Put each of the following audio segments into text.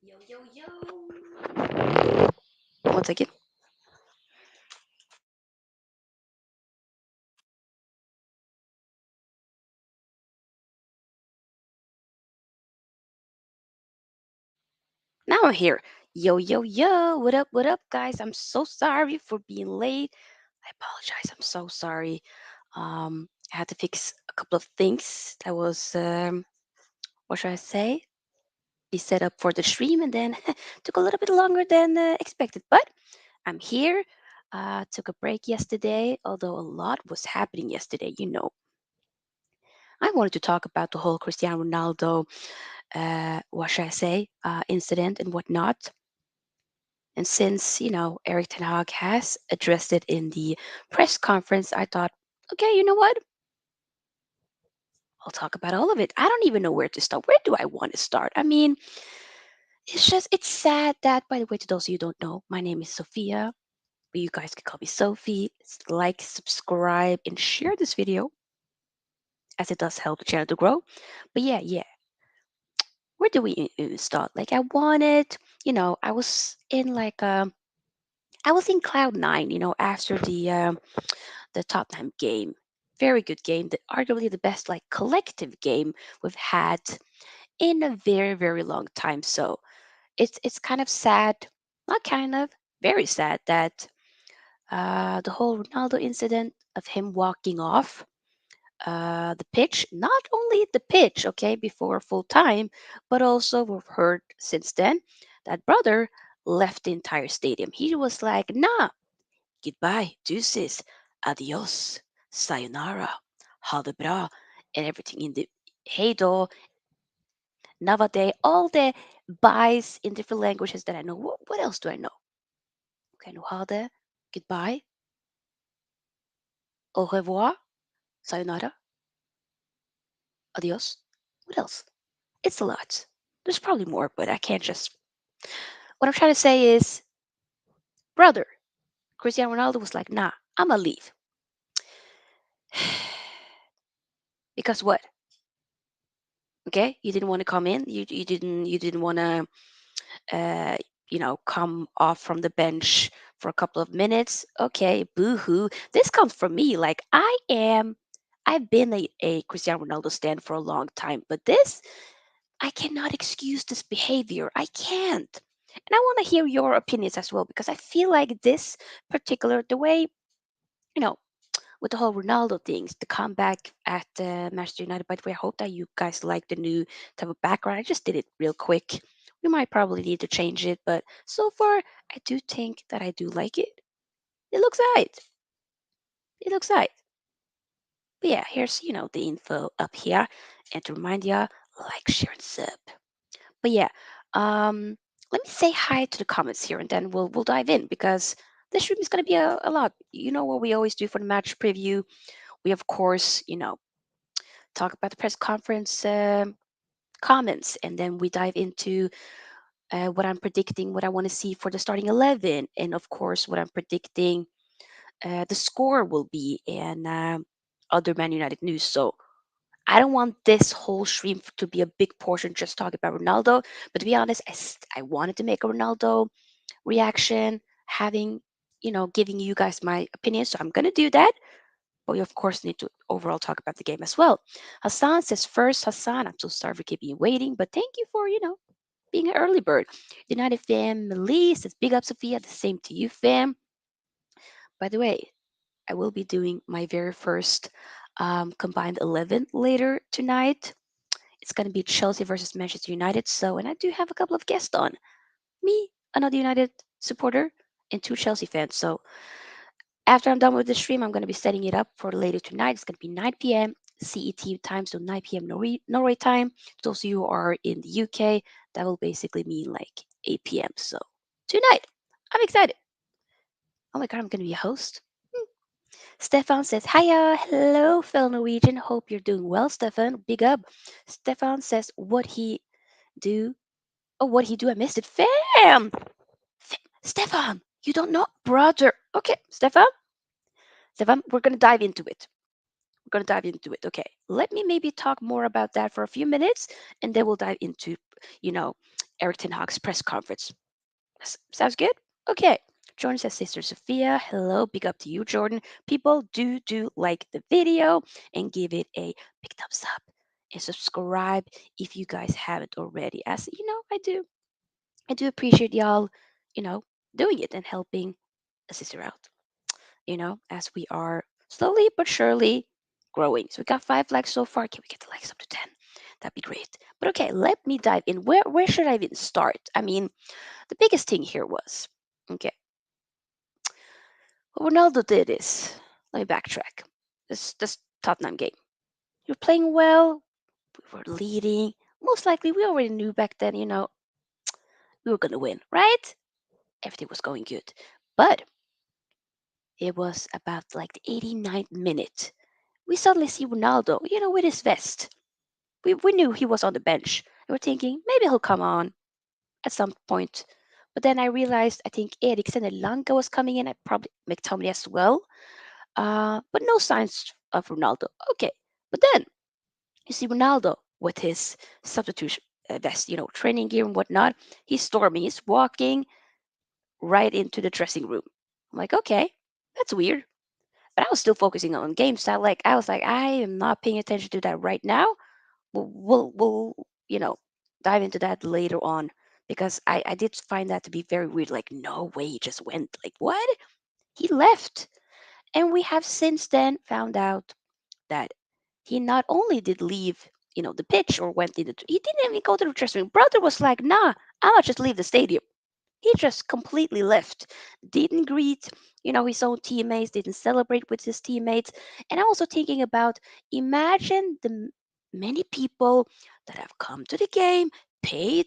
Yo, yo, yo. One second. Now I'm here. Yo, yo, yo. What up, guys? I'm so sorry for being late. I apologize. I'm so sorry. I had to fix a couple of things that was, what should I say? Be set up for the stream and then took a little bit longer than expected. But I'm here. Took a break yesterday, although a lot was happening yesterday. I wanted to talk about the whole Cristiano Ronaldo what should I say, incident and whatnot. And since, Erik Ten Hag has addressed it in the press conference, I thought, okay, you know what? I'll talk about all of it. I don't even know where to start. Where do I want to start? I mean, it's sad that, by the way, to those of you who don't know, my name is Sofia, but you guys can call me Sophie. Like, subscribe, and share this video as it does help the channel to grow. But yeah, where do we start? Like, I wanted, I was in like I was in cloud nine, after the Tottenham game. Very good game. Arguably the best like collective game we've had in a very very long time. So it's kind of sad, not kind of, very sad that the whole Ronaldo incident of him walking off the pitch, not only the pitch, okay, before full time, but also we've heard since then that brother left the entire stadium. He was like, nah, goodbye, deuces, adios, sayonara, ha det bra, and everything in the hey då, navade, all the byes in different languages that I know. What else do I know? Okay, no ha det, goodbye, au revoir, sayonara, adios. What else? It's a lot. There's probably more, but I can't just. What I'm trying to say is, brother, Cristiano Ronaldo was like, nah, I'ma leave. Because what? Okay, you didn't want to come in. You didn't want to uh, come off from the bench for a couple of minutes. Okay, boo hoo. This comes from me. Like, I've been a Cristiano Ronaldo stand for a long time, but I cannot excuse this behavior. I can't. And I want to hear your opinions as well, because I feel like this particular, the way, you know, with the whole Ronaldo things, the comeback at Manchester United. By the way, I hope that you guys like the new type of background. I just did it real quick. We might probably need to change it, but so far, I do think that I do like it. It looks right. It looks right. But yeah, here's the info up here, and to remind ya, like, share, and sub. But yeah, um, let me say hi to the comments here, and then we'll dive in, because this stream is gonna be a lot. You know what we always do for the match preview. We of course, talk about the press conference comments, and then we dive into what I'm predicting, what I want to see for the starting 11, and of course, what I'm predicting the score will be, and other Man United news. So I don't want this whole stream to be a big portion just talking about Ronaldo. But to be honest, I wanted to make a Ronaldo reaction, having, giving you guys my opinion. So I'm going to do that. But we, of course, need to overall talk about the game as well. Hassan says first, Hassan, I'm so sorry for keeping you waiting, but thank you for, being an early bird. United family says big up, Sophia. The same to you, fam. By the way, I will be doing my very first combined 11 later tonight. It's going to be Chelsea versus Manchester United. So, and I do have a couple of guests on. Me, another United supporter, and two Chelsea fans. So, after I'm done with the stream, I'm going to be setting it up for later tonight. It's going to be 9 p.m. CET time, so 9 p.m. Norway time. Those of you who are in the UK, that will basically mean like 8 p.m. So, tonight, I'm excited. Oh my God, I'm going to be a host. Stefan says, Hiya, hello, fellow Norwegian. Hope you're doing well, Stefan. Big up. Stefan says, what he do? Oh, what he do? I missed it. Fam! Stefan, you don't know? Brother. Okay, Stefan, we're going to dive into it. going to dive into it. Okay, let me maybe talk more about that for a few minutes, and then we'll dive into, you know, Erik Ten Hag's press conference. Sounds good? Okay. Jordan says, Sister Sophia, hello, big up to you, Jordan. People do like the video and give it a big thumbs up and subscribe if you guys haven't already. As you know, I do appreciate y'all, you know, doing it and helping a sister out, as we are slowly but surely growing. So we got 5 likes so far. Can we get the likes up to 10? That'd be great. But okay, let me dive in. Where should I even start? I mean, the biggest thing here was, okay, what Ronaldo did is, let me backtrack. This Tottenham game. You're playing well, we were leading. Most likely we already knew back then, we were gonna win, right? Everything was going good. But it was about like the 89th minute. We suddenly see Ronaldo, with his vest. We knew he was on the bench. We were thinking maybe he'll come on at some point. But then I realized I think Erik Ten Hag was coming in, and probably McTominay as well. But no signs of Ronaldo. Okay, but then you see Ronaldo with his substitution vest, training gear and whatnot. He's storming. He's walking right into the dressing room. I'm like, okay, that's weird. But I was still focusing on game style. Like I was like, I am not paying attention to that right now. We'll dive into that later on because I did find that to be very weird. Like, no way, he just went. Like, what? He left. And we have since then found out that he not only did leave, the pitch or went in he didn't even go to the dressing room. Brother was like, nah, I'ma just leave the stadium. He just completely left, didn't greet, his own teammates, didn't celebrate with his teammates. And I'm also thinking about, imagine the many people that have come to the game, paid,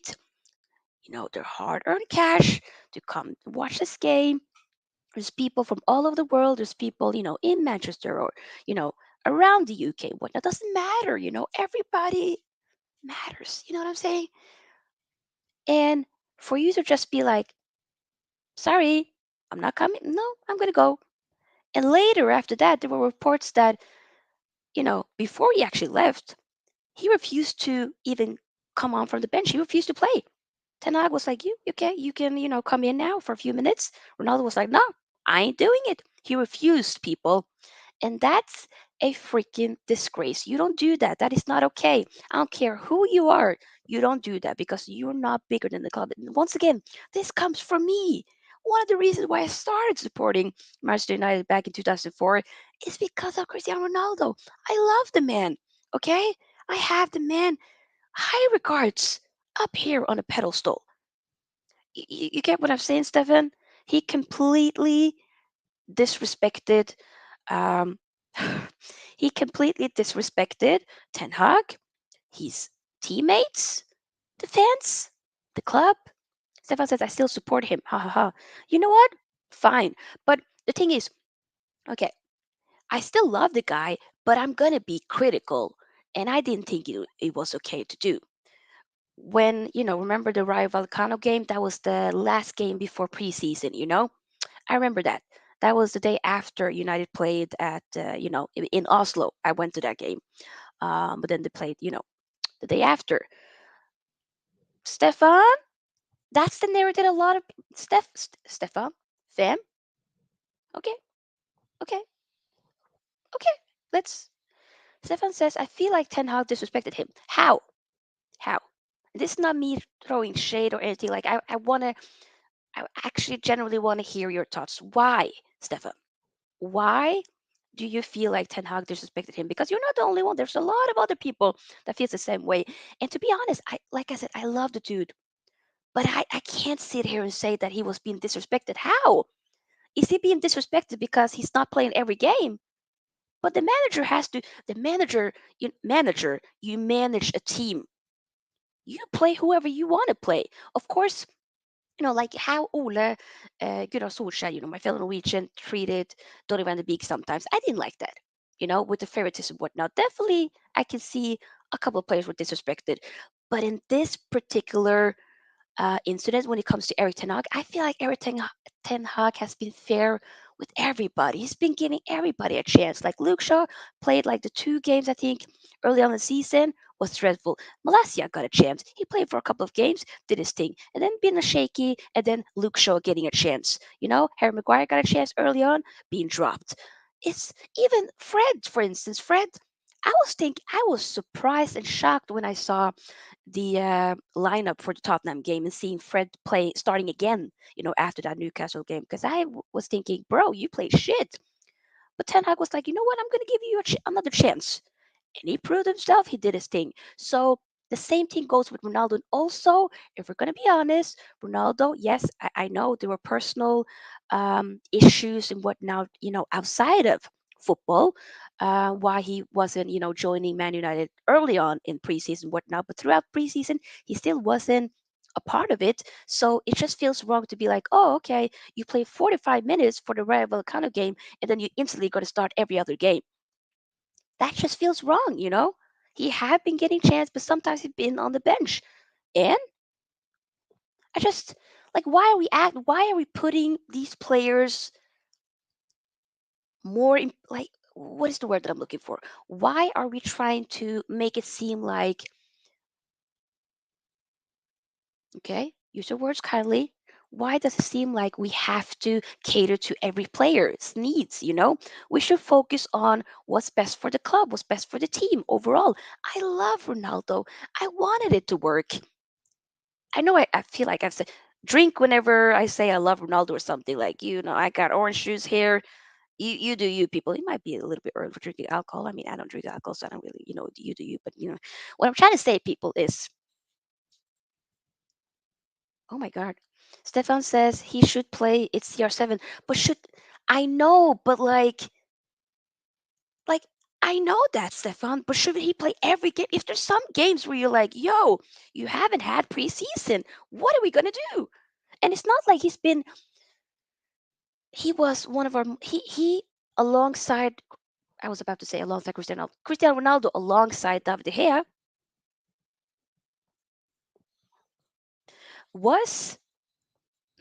their hard-earned cash to come watch this game. There's people from all over the world. There's people, in Manchester or, around the UK. Whatnot doesn't matter. Everybody matters. You know what I'm saying? And for you to just be like, sorry, I'm not coming. No, I'm going to go. And later, after that, there were reports that, before he actually left, he refused to even come on from the bench. He refused to play. Ten Hag was like, okay, you can, come in now for a few minutes. Ronaldo was like, no, I ain't doing it. He refused, people. And that's a freaking disgrace. You don't do that. That is not okay. I don't care who you are. You don't do that because you're not bigger than the club. And once again, this comes from me. One of the reasons why I started supporting Manchester United back in 2004 is because of Cristiano Ronaldo. I love the man. Okay? I have the man high regards up here on a pedestal. You get what I'm saying, Stefan? He completely disrespected um, he completely disrespected Ten Hag, his teammates, the fans, the club. Stefan says, I still support him. Ha ha ha. You know what? Fine. But the thing is, okay, I still love the guy, but I'm going to be critical. And I didn't think it was okay to do. When, remember the Rayo Vallecano game? That was the last game before preseason, I remember that. That was the day after United played at, in Oslo. I went to that game. But then they played, the day after. Stefan, that's the narrative. A lot of Stefan, fam. Okay, okay, okay. Let's. Stefan says, I feel like Ten Hag disrespected him. How? How? This is not me throwing shade or anything. Like I actually generally want to hear your thoughts. Why, Stefan? Why do you feel like Ten Hag disrespected him? Because you're not the only one. There's a lot of other people that feels the same way. And to be honest, like I said, I love the dude, but I can't sit here and say that he was being disrespected. How? Is he being disrespected because he's not playing every game? But the manager has to. The you manage a team. You play whoever you want to play. Of course, like how Ole Gunnar Solskjaer, my fellow Norwegian, treated Donny van de Beek sometimes. I didn't like that, with the favoritism and whatnot. Definitely, I can see a couple of players were disrespected. But in this particular incident, when it comes to Erik Ten Hag, I feel like Ten Hag has been fair with everybody. He's been giving everybody a chance. Like Luke Shaw played like the 2 games, I think, early on the season was dreadful. Malasia got a chance. He played for a couple of games, did his thing, and then being a shaky, and then Luke Shaw getting a chance. Harry Maguire got a chance early on, being dropped. It's even Fred, for instance. Fred, I was surprised and shocked when I saw the lineup for the Tottenham game and seeing Fred play starting again, after that Newcastle game. Because was thinking, bro, you played shit. But Ten Hag was like, you know what? I'm going to give you another chance. And he proved himself. He did his thing. So the same thing goes with Ronaldo. And also, if we're going to be honest, Ronaldo, yes, I know there were personal issues and whatnot, outside of football, why he wasn't, joining Man United early on in preseason, whatnot. But throughout preseason, he still wasn't a part of it. So it just feels wrong to be like, oh, okay, you play 45 minutes for the Rayo Vallecano game, and then you instantly got to start every other game. That just feels wrong, He had been getting chance, but sometimes he's been on the bench. And I just like why are we putting these players more in, like, what is the word that I'm looking for? Why are we trying to make it seem like, okay, use your words kindly. Why does it seem like we have to cater to every player's needs? We should focus on what's best for the club, what's best for the team overall. I love Ronaldo. I wanted it to work. I know I feel like I've said drink whenever I say I love Ronaldo or something, like, I got orange juice here. You do you, people. It might be a little bit early for drinking alcohol. I mean, I don't drink alcohol, so I don't really, you do you. But what I'm trying to say, people, is, oh my God, Stefan says he should play. It's CR7, but should I know? But like I know that, Stefan. But should he play every game? If there's some games where you're like, yo, you haven't had preseason, what are we gonna do? And it's not like he was one of our he alongside, I was about to say alongside Cristiano Ronaldo, alongside David De Gea, was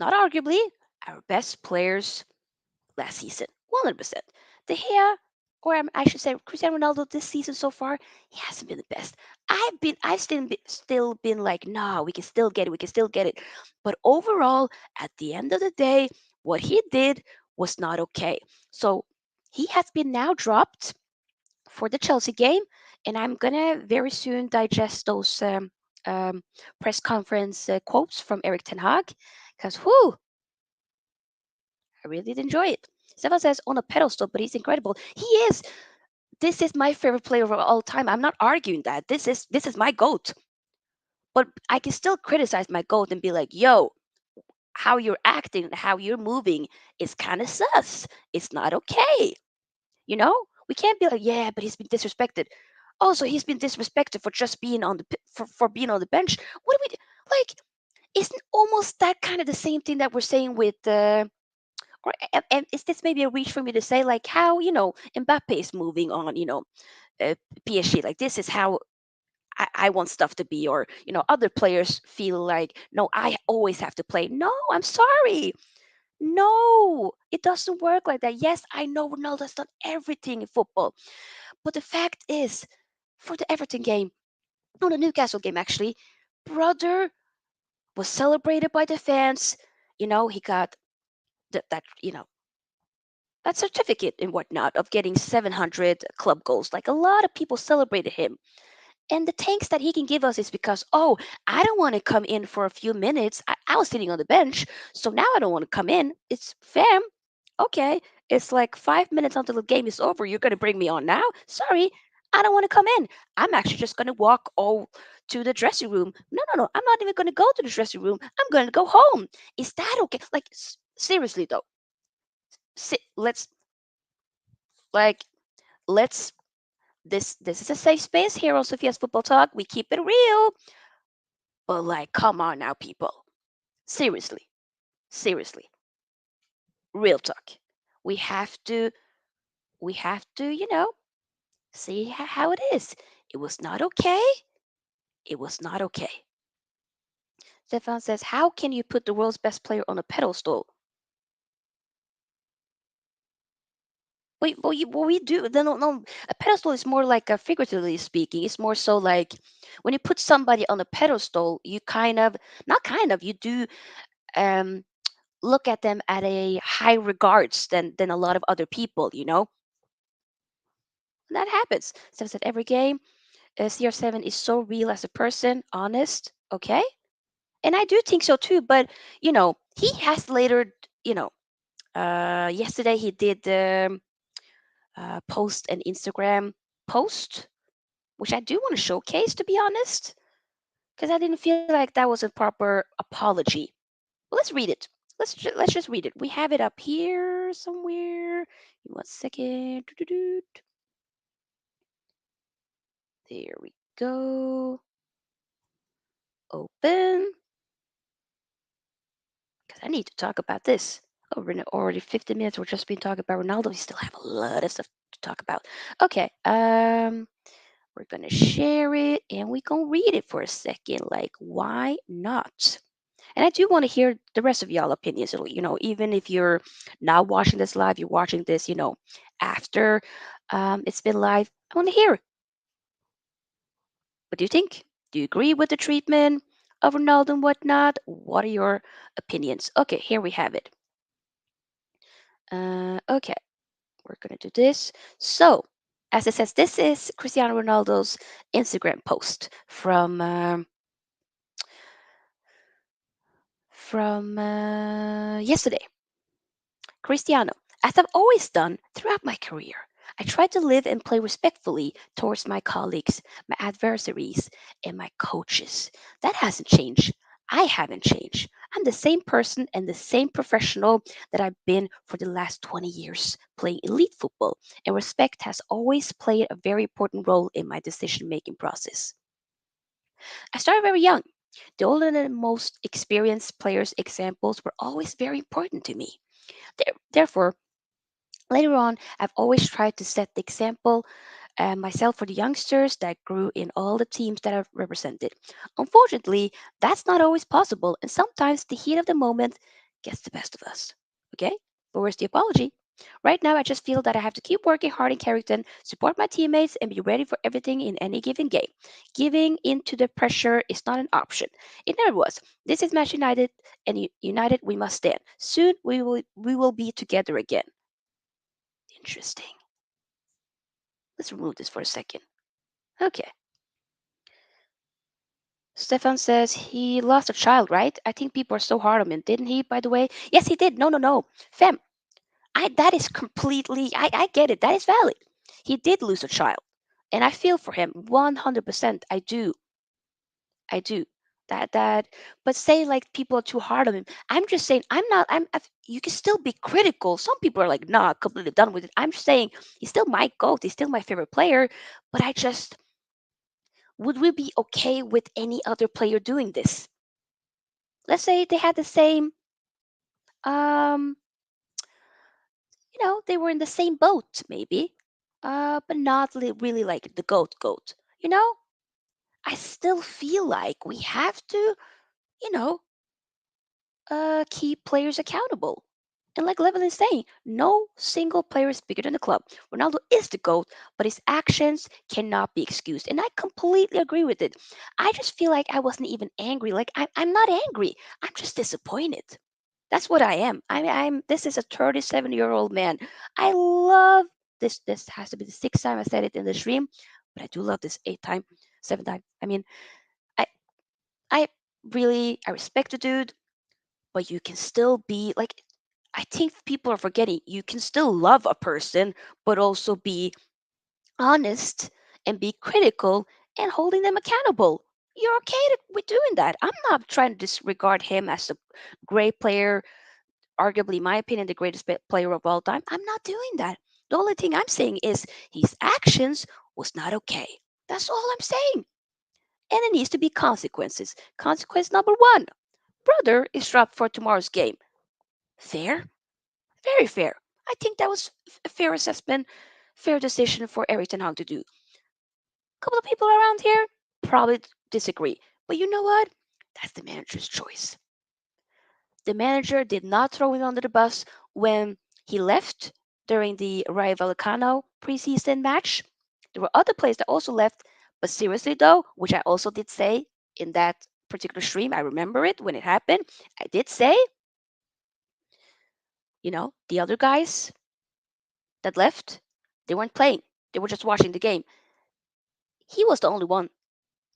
not arguably our best players last season. 100%. De Gea, or I should say Cristiano Ronaldo, this season so far, he hasn't been the best. I've still been like, nah, we can still get it, we can still get it. But overall, at the end of the day, what he did was not okay. So he has been now dropped for the Chelsea game, and I'm gonna very soon digest those um, press conference quotes from Erik Ten Hag, because whoo, I really did enjoy it. Stefan says on a pedestal, but he's incredible. He is. This is my favorite player of all time. I'm not arguing that. This is my goat. But I can still criticize my goat and be like, yo, how you're acting, how you're moving is kind of sus. It's not okay. We can't be like, yeah, but he's been disrespected. Also, he's been disrespected for just being on the for being on the bench. What do we do? Like? Isn't almost that kind of the same thing that we're saying with or and is this maybe a reach for me to say, like, how Mbappe is moving on, PSG, like, this is how I want stuff to be, or other players feel like, no, I always have to play. No, I'm sorry. No, it doesn't work like that. Yes, I know Ronaldo's done everything in football, but the fact is, for the Everton game, no, the Newcastle game actually, brother was celebrated by the fans. He got that certificate and whatnot of getting 700 club goals. Like, a lot of people celebrated him. And the thanks that he can give us is because, oh, I don't want to come in for a few minutes. I was sitting on the bench, so now I don't want to come in. It's fam. Okay, it's like 5 minutes until the game is over. You're going to bring me on now? Sorry, I don't want to come in. I'm actually just going to walk all to the dressing room. No, no, no. I'm not even going to go to the dressing room. I'm going to go home. Is that okay? Like, seriously, though. Let's, like, let's, this is a safe space here on Sofia's Football Talk. We keep it real. But, like, come on now, people. Seriously. Seriously. Real talk. We have to, see how it is. It was not okay. It was not okay. Stefan says, how can you put the world's best player on a pedestal? What we do, then no, no, a pedestal is more like a figuratively speaking. It's more so like when you put somebody on a pedestal, you kind of, not kind of, you do um look at them at a high regards than a lot of other people, you know? And that happens. So at every game, CR7 is so real as a person, honest, okay? And I do think so too, but he has later, you know, yesterday he did the post an Instagram post, which I do want to showcase, to be honest, because I didn't feel like that was a proper apology. Well, let's read it. Let's just read it. We have it up here somewhere. In 1 second. Doo-doo-doo. There we go. Open. Because I need to talk about this. Oh, we're already 50 minutes. We're just been talking about Ronaldo. We still have a lot of stuff to talk about. Okay. We're gonna share it and we gonna read it for a second. Like, why not? And I do want to hear the rest of y'all opinions. Even if you're not watching this live, you're watching this, after it's been live. I want to hear. What do you think? Do you agree with the treatment of Ronaldo and whatnot? What are your opinions? Okay, here we have it. Okay, we're gonna do this. So, as it says, this is Cristiano Ronaldo's Instagram post from yesterday. Cristiano, as I've always done throughout my career, I try to live and play respectfully towards my colleagues, my adversaries, and my coaches. That hasn't changed. I haven't changed. I'm the same person and the same professional that I've been for the last 20 years playing elite football, and respect has always played a very important role in my decision making process. I started very young. The older and most experienced players' examples were always very important to me. Therefore, later on, I've always tried to set the example myself for the youngsters that grew in all the teams that I've represented. Unfortunately, that's not always possible, and sometimes the heat of the moment gets the best of us. Okay? But where's the apology? Right now, I just feel that I have to keep working hard in Carrington, support my teammates, and be ready for everything in any given game. Giving into the pressure is not an option. It never was. This is Match United, and united we must stand. Soon we will be together again. Interesting. Let's remove this for a second. Okay. Stefan says he lost a child, right? I think people are so hard on him, didn't he, by the way? Yes, he did. No, no, no. Fem, that is completely, I get it. That is valid. He did lose a child. And I feel for him 100%. I do. I do. That, but say like people are too hard on him. I'm just saying, I'm not, you can still be critical. Some people are like, nah, completely done with it. I'm just saying, he's still my GOAT. He's still my favorite player. But would we be okay with any other player doing this? Let's say they had the same, um, they were in the same boat, maybe, but not really like the goat. You know, I still feel like we have to, you know, keep players accountable. And like Levin is saying, no single player is bigger than the club. Ronaldo is the GOAT, but his actions cannot be excused. And I completely agree with it. I just feel like I wasn't even angry. Like, I'm not angry. I'm just disappointed. That's what I am. This is a 37-year-old man. I love this. This has to be the sixth time I said it in the stream, but I do love this eighth time, seventh time. I mean, I I I respect the dude, but you can still be like, I think people are forgetting you can still love a person, but also be honest and be critical and holding them accountable. You're okay with doing that. I'm not trying to disregard him as a great player, arguably, in my opinion, the greatest player of all time. I'm not doing that. The only thing I'm saying is his actions was not okay. That's all I'm saying. And there needs to be consequences. Consequence number one: brother is dropped for tomorrow's game. Fair? Very fair. I think that was a fair assessment, fair decision for Erik Ten Hag to do. A couple of people around here probably disagree. But you know what? That's the manager's choice. The manager did not throw him under the bus when he left. during the Rayo Vallecano preseason match. There were other players that also left, but seriously though, which I also did say in that particular stream, I remember it when it happened. I did say, the other guys that left, they weren't playing. They were just watching the game. He was the only one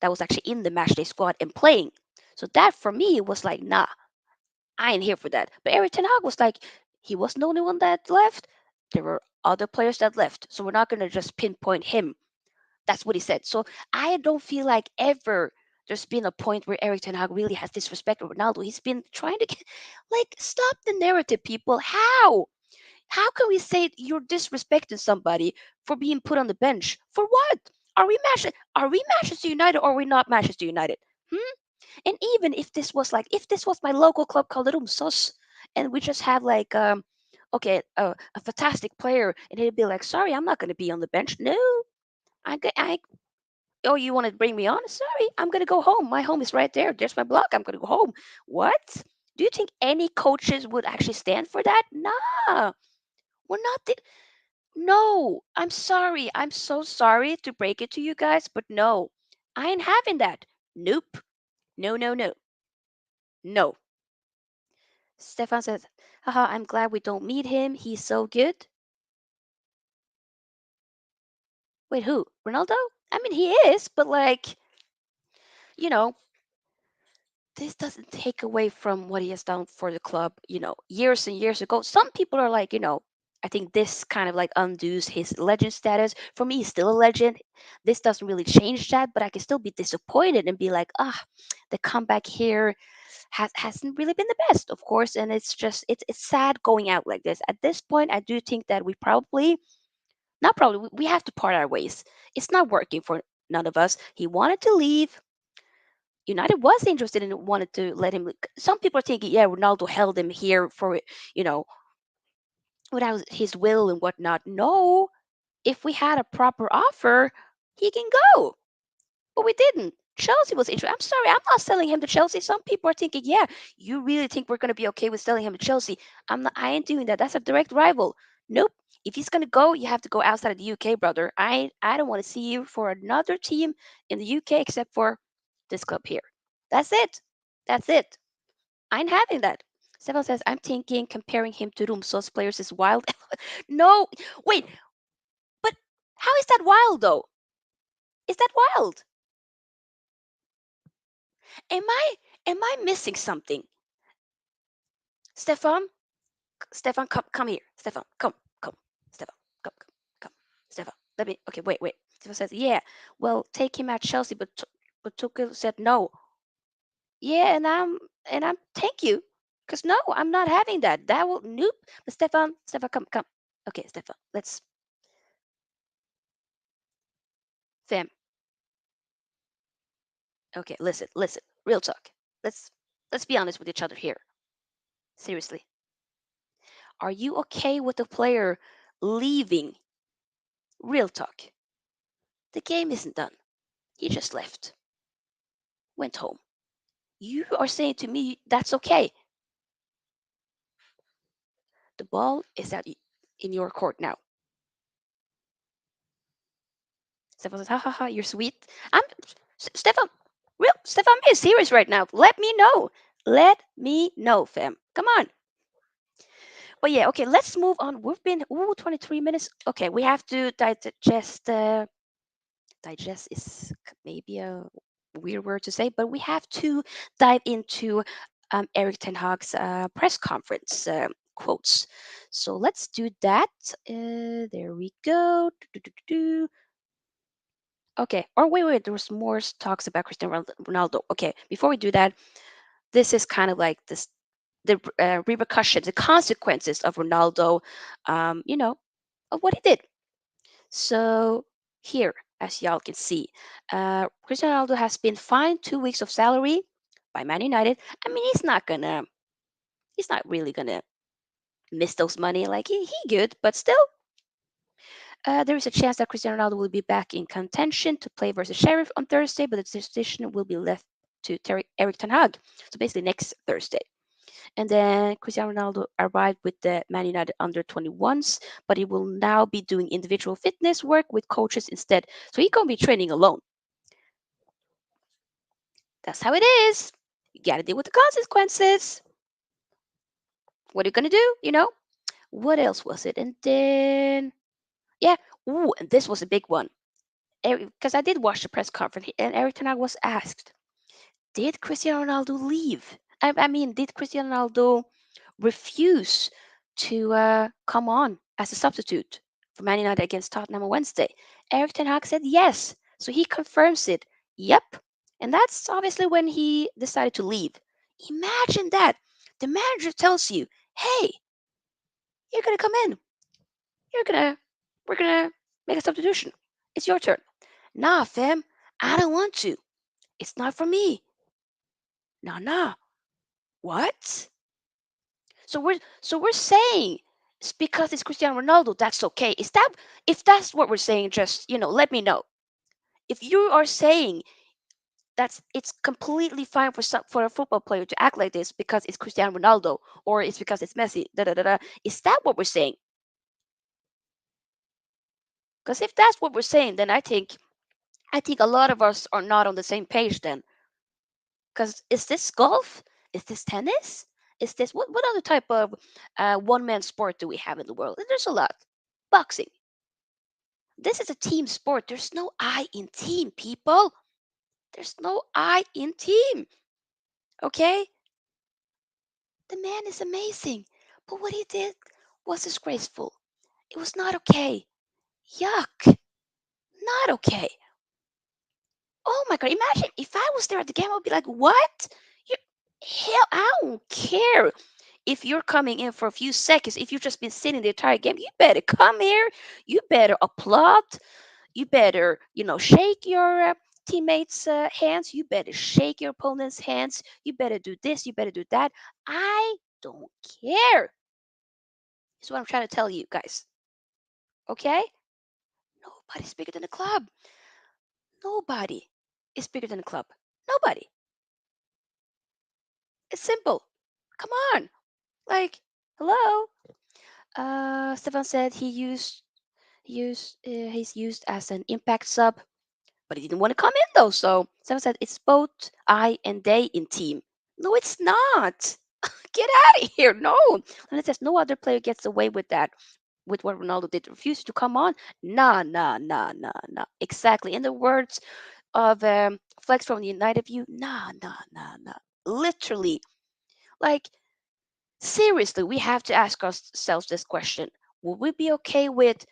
that was actually in the matchday squad and playing. So that for me was like, nah, I ain't here for that. But Erik Ten Hag was like, he wasn't the only one that left. There were other players that left. So we're not going to just pinpoint him. That's what he said. So I don't feel like ever there's been a point where Erik Ten Hag really has disrespect of Ronaldo. He's been trying to get, like, stop the narrative, people. How? How can we say you're disrespecting somebody for being put on the bench? For what? Are we Manchester United or are we not Manchester United? Hmm? And even if this was my local club called Rumsos, and we just have like okay, a fantastic player, and he'd be like, sorry, I'm not going to be on the bench. No, I oh, you want to bring me on? Sorry, I'm going to go home. My home is right there. There's my block. I'm going to go home. What? Do you think any coaches would actually stand for that? Nah, we're not. No, I'm sorry. I'm so sorry to break it to you guys, but no, I ain't having that. Nope. No, no, no, no. Stefan says, haha, I'm glad we don't meet him. He's so good. Wait, who? Ronaldo? I mean, he is, but like, you know, this doesn't take away from what he has done for the club, years and years ago. Some people are like, I think this kind of like undoes his legend status. For me, he's still a legend. This doesn't really change that, but I can still be disappointed and be like, the comeback here hasn't really been the best, of course, and it's sad going out like this. At this point, I do think that we probably not probably we have to part our ways. It's not working for none of us. He wanted to leave. United was interested and wanted to let him. Some people are thinking, yeah, Ronaldo held him here for you know without his will and whatnot. No, if we had a proper offer, he can go. But we didn't. Chelsea was interested. I'm sorry, I'm not selling him to Chelsea. Some people are thinking, yeah, you really think we're gonna be okay with selling him to Chelsea? I'm not. I ain't doing that. That's a direct rival. Nope. If he's gonna go, you have to go outside of the UK, brother. I don't want to see you for another team in the UK except for this club here. That's it. That's it. I ain't having that. Stefan says, I'm thinking comparing him to Rumsos players is wild. No, wait, but how is that wild though? Is that wild? Am I missing something? Stefan, Stefan, come here. Stefan, come. Stefan, come. Stefan, let me. Okay, wait. Stefan says, yeah. Well, take him at Chelsea, but Tuchel said no. Yeah, and I'm thank you, cause no, I'm not having that. That will nope. But Stefan, come. Okay, Stefan, let's fam. Okay, listen. Real talk. Let's let's be honest with each other here. Seriously, are you okay with the player leaving? Real talk. The game isn't done. He just left, went home. You are saying to me that's okay. The ball is in your court now. Stefan says, ha ha ha, you're sweet. Stefan, Stefan, I'm being serious right now. Let me know. Let me know, fam. Come on. But yeah, okay, let's move on. We've been 23 minutes. Okay, we have to digest. Digest is maybe a weird word to say, but we have to dive into Eric Ten Hag's press conference quotes. So let's do that. There we go. Okay. Or wait. There was more talks about Cristiano Ronaldo. Okay. Before we do that, this is kind of like this the repercussions, the consequences of Ronaldo, of what he did. So here, as y'all can see, Cristiano Ronaldo has been fined 2 weeks of salary by Man United. I mean, he's not really gonna miss those money. Like he good, but still, there is a chance that Cristiano Ronaldo will be back in contention to play versus Sheriff on Thursday, but the decision will be left to Eric Ten Hag. So basically next Thursday. And then Cristiano Ronaldo arrived with the Man United under 21s, but he will now be doing individual fitness work with coaches instead. So he can't be training alone. That's how it is. You got to deal with the consequences. What are you going to do? What else was it? And then, yeah. Ooh, and this was a big one. Because I did watch the press conference, and Erik Ten Hag was asked, did Cristiano Ronaldo leave? I mean, did Cristiano Ronaldo refuse to come on as a substitute for Man United against Tottenham on Wednesday? Erik Ten Hag said yes. So he confirms it. Yep. And that's obviously when he decided to leave. Imagine that. The manager tells you, hey, you're going to come in. We're going to make a substitution. It's your turn. Nah, fam, I don't want to. It's not for me. Nah, nah. What? So we're saying it's because it's Cristiano Ronaldo. That's okay. Is that if that's what we're saying? Just let me know. If you are saying that's it's completely fine for a football player to act like this because it's Cristiano Ronaldo or it's because it's Messi. Da da da da. Is that what we're saying? Because if that's what we're saying, then I think a lot of us are not on the same page then. Because is this golf? Is this tennis? Is this what other type of one man sport do we have in the world? And there's a lot. Boxing. This is a team sport. There's no I in team, people. There's no I in team. Okay? The man is amazing. But what he did was disgraceful. It was not okay. Yuck. Not okay. Oh my God. Imagine if I was there at the game, I would be like, what? You, hell, I don't care if you're coming in for a few seconds. If you've just been sitting the entire game, you better come here. You better applaud. You better, shake your teammates' hands. You better shake your opponent's hands. You better do this. You better do that. I don't care. Is what I'm trying to tell you guys. Okay? Nobody's bigger than the club. Nobody is bigger than the club. Nobody. It's simple. Come on. Like, hello. Stefan said he's used as an impact sub, but he didn't want to come in though. So Stefan said it's both I and they in team. No, it's not. Get out of here. No. And it says no other player gets away with that, with what Ronaldo did. Refuse to come on. Nah, nah, nah, nah, nah. Exactly. In the words of Flex from the United View, nah, nah, nah, nah. Literally. Like, seriously, we have to ask ourselves this question. Would we be okay with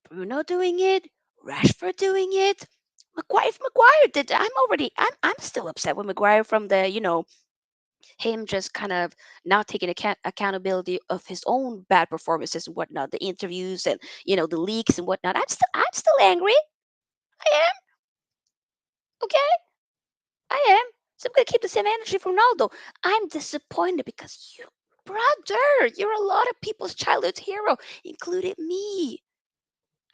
Bruno doing it? Rashford doing it? Maguire, if Maguire did, I'm still upset with Maguire from the, him just kind of not taking accountability of his own bad performances and whatnot, the interviews and the leaks and whatnot. I'm still angry. I am. Okay, I am. So I'm gonna keep the same energy for Ronaldo. I'm disappointed because brother, you're a lot of people's childhood hero, including me.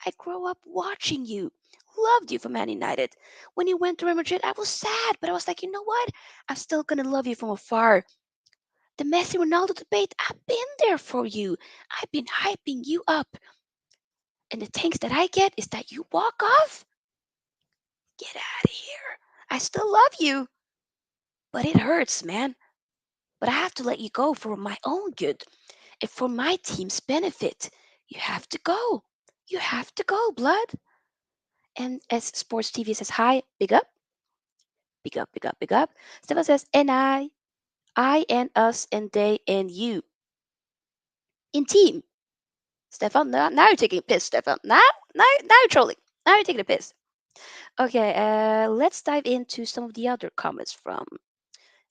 I grew up watching you. Loved you for Man United. When you went to Real Madrid, I was sad, but I was like, you know what? I'm still gonna love you from afar. The Messi Ronaldo debate, I've been there for you. I've been hyping you up. And the things that I get is that you walk off. Get out of here. I still love you, but it hurts, man. But I have to let you go for my own good and for my team's benefit. You have to go. You have to go, blood. And as Sports TV says, hi, big up, big up, big up, big up. Stefan says, and I and us and they and you in team. Stefan, now you're taking a piss, Stefan. Now you're trolling. Now you're taking a piss. Okay, let's dive into some of the other comments from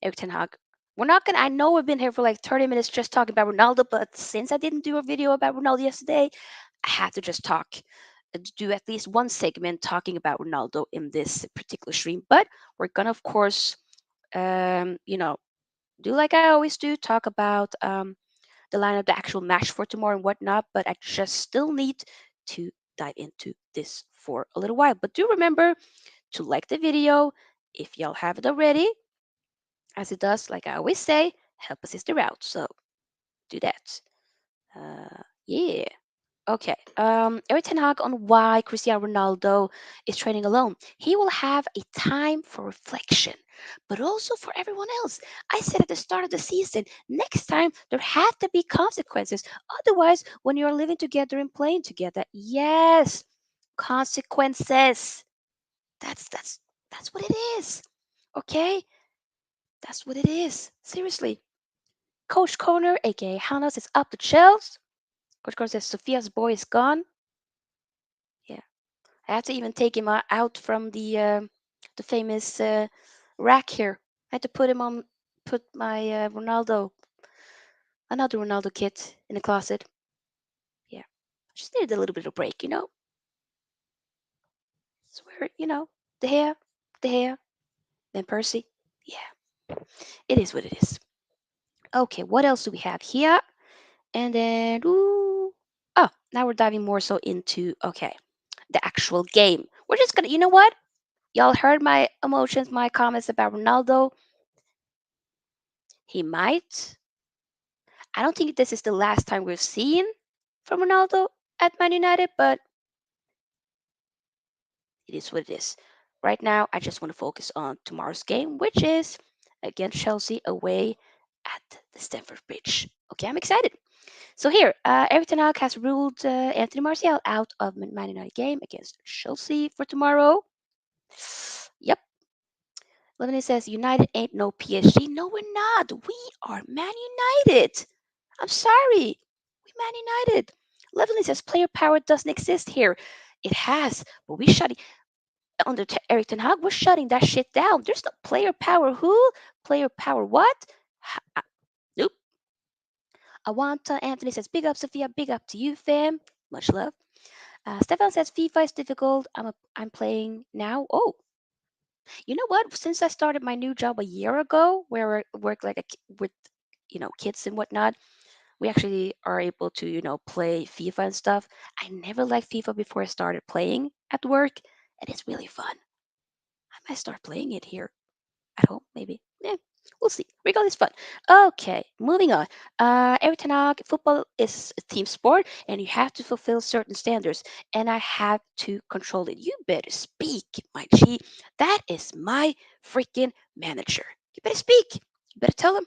Erik Ten Hag. We're not gonna. I know we've been here for like 30 minutes just talking about Ronaldo, but since I didn't do a video about Ronaldo yesterday, I had to just do at least one segment talking about Ronaldo in this particular stream. But we're gonna, of course, um, you know, do like I always do, talk about the lineup, the actual match for tomorrow and whatnot. But I just still need to dive into this for a little while. But do remember to like the video if y'all have it already. As it does, like I always say, help a sister out. So do that. Yeah. Okay. Erik Ten Hag on why Cristiano Ronaldo is training alone. He will have a time for reflection, but also for everyone else. I said at the start of the season, next time there have to be consequences. Otherwise, when you're living together and playing together, yes, consequences. That's what it is. Okay, that's what it is. Seriously. Coach Corner, aka Hannes, is up to Chels. Coach Corner says Sofia's boy is gone. Yeah. I had to even take him out from the famous rack here. I had to put my another Ronaldo kit in the closet. Yeah, just needed a little bit of break, you know. Swear, you know, the hair, then Percy. Yeah, it is what it is. Okay, what else do we have here? And then, ooh, oh, now we're diving more so into the actual game. We're just gonna, you know what? Y'all heard my emotions, my comments about Ronaldo. He might. I don't think this is the last time we've seen from Ronaldo at Man United, but it is what it is. Right now, I just want to focus on tomorrow's game, which is against Chelsea away at the Stamford Bridge. Okay, I'm excited. So here, Erik Ten Hag has ruled Anthony Martial out of Man United game against Chelsea for tomorrow. Yep. Lebanon says United ain't no PSG. No, we're not. We are Man United. I'm sorry. We Man United. Lebanon says player power doesn't exist here. It has, but we shut under Erik Ten Hag. We're shutting that shit down. There's no player power. Who? Player power? What? Nope. Awanta Anthony says big up Sophia. Big up to you, fam. Much love. Stefan says FIFA is difficult. I'm playing now. Oh, you know what? Since I started my new job a year ago, where I work like with kids and whatnot, we actually are able to play FIFA and stuff. I never liked FIFA before I started playing at work, and it's really fun. I might start playing it here at home, maybe. Yeah, we'll see. Regardless, fun. Okay, moving on. Every Tanag, football is a team sport, and you have to fulfill certain standards, and I have to control it. You better speak, my G. That is my freaking manager. You better speak. You better tell him.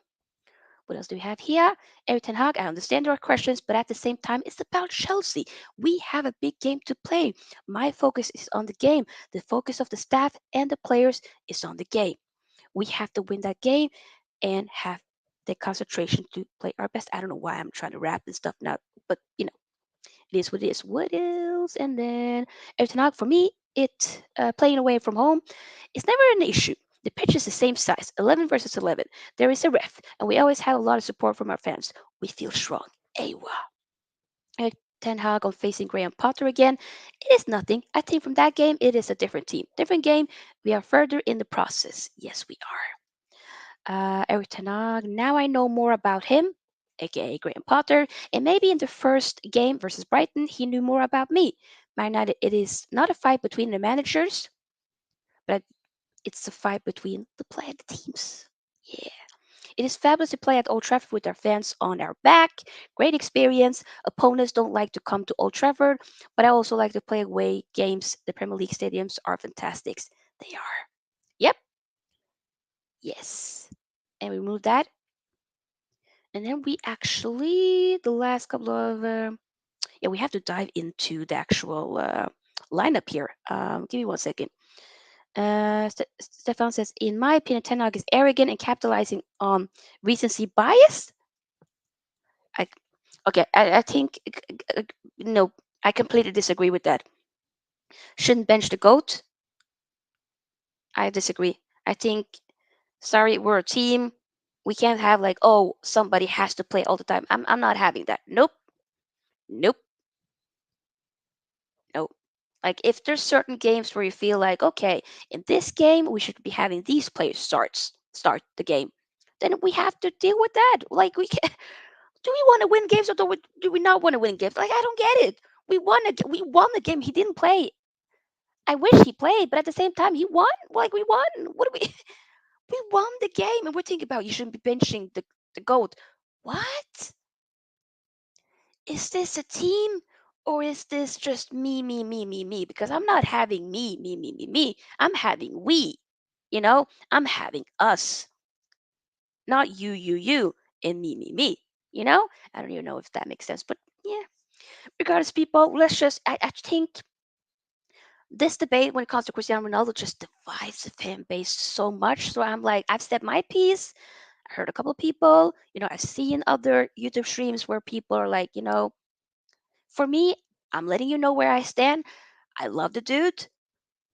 What else do we have here? Erik Ten Hag, I understand there are questions, but at the same time, it's about Chelsea. We have a big game to play. My focus is on the game. The focus of the staff and the players is on the game. We have to win that game and have the concentration to play our best. I don't know why I'm trying to wrap this stuff now, but it is what it is. What else? And then Erik for me, it playing away from home is never an issue. The pitch is the same size, 11 versus 11. There is a ref, and we always have a lot of support from our fans. We feel strong. Ewa. Erik Ten Hag on facing Graham Potter again. It is nothing. I think from that game, it is a different team. Different game. We are further in the process. Yes, we are. Erik Ten Hag. Now I know more about him, aka Graham Potter, and maybe in the first game versus Brighton, he knew more about me. Man United, it is not a fight between the managers, but it's a fight between the player teams. Yeah. It is fabulous to play at Old Trafford with our fans on our back. Great experience. Opponents don't like to come to Old Trafford, but I also like to play away games. The Premier League stadiums are fantastic. They are. Yep. Yes. And we move that. And then we actually, the last couple of, yeah, we have to dive into the actual lineup here. Give me 1 second. Stefan says, in my opinion, Ten Hag is arrogant and capitalizing on recency bias. I okay. I think no. I completely disagree with that. Shouldn't bench the goat. I disagree. I think sorry, we're a team. We can't have like somebody has to play all the time. I'm not having that. Nope. Nope. Nope. Like if there's certain games where you feel like okay, in this game we should be having these players start the game, then we have to deal with that. Like we can, do we want to win games or do we not want to win games? Like I don't get it. We won the game. He didn't play. I wish he played, but at the same time he won. Like we won. What do we? We won the game, and we're thinking about you shouldn't be benching the GOAT. What? Is this a team or is this just me, me, me, me, me? Because I'm not having me, me, me, me, me. I'm having we. I'm having us, not you, and me, me, me. I don't even know if that makes sense, but yeah. Regardless, people, let's just, I think this debate when it comes to Cristiano Ronaldo just divides the fan base so much. So I'm like, I've said my piece. I heard a couple of people, I've seen other YouTube streams where people are like, for me, I'm letting you know where I stand. I love the dude,